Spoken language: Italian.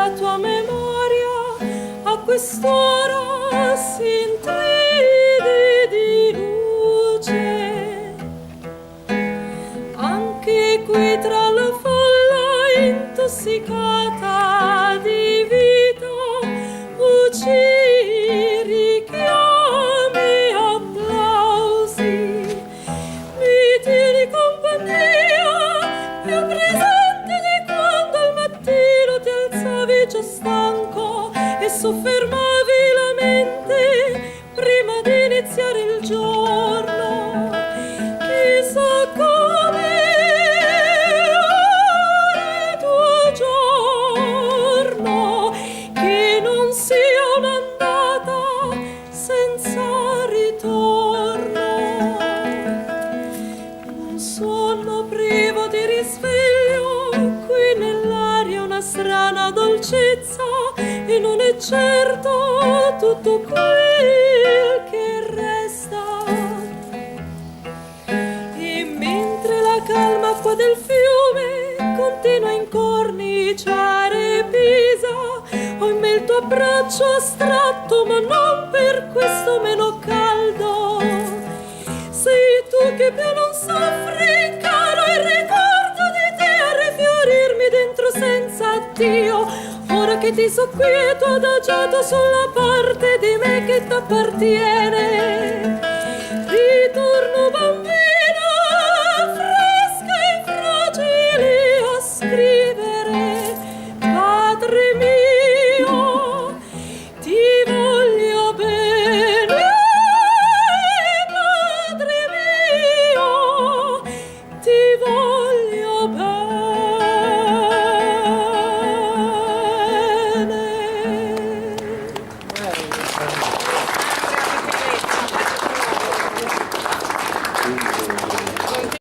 la tua memoria a quest'ora si intridi di luce. Anche qui tra la folla intossicata di vita ci richiami applausi, mi tieni compagnia più presente di quando al mattino ti alzavi già stanco e soffermavi la mente prima di iniziare il giorno. Chissà come ora il tuo giorno, che non sia un'andata senza ritorno. Un sonno privo di risveglio, qui nell'aria una strana dolcezza, e non è certo tutto quel che resta. E mentre la calma acqua del fiume continua a incorniciare Pisa, ho in me il tuo abbraccio astratto, ma non per questo meno caldo. Sei tu che più non soffri, caro, il ricordo di te a rifiorirmi dentro senza addio. Ora che ti so quieto adagiato sulla parte di me che t'appartiene.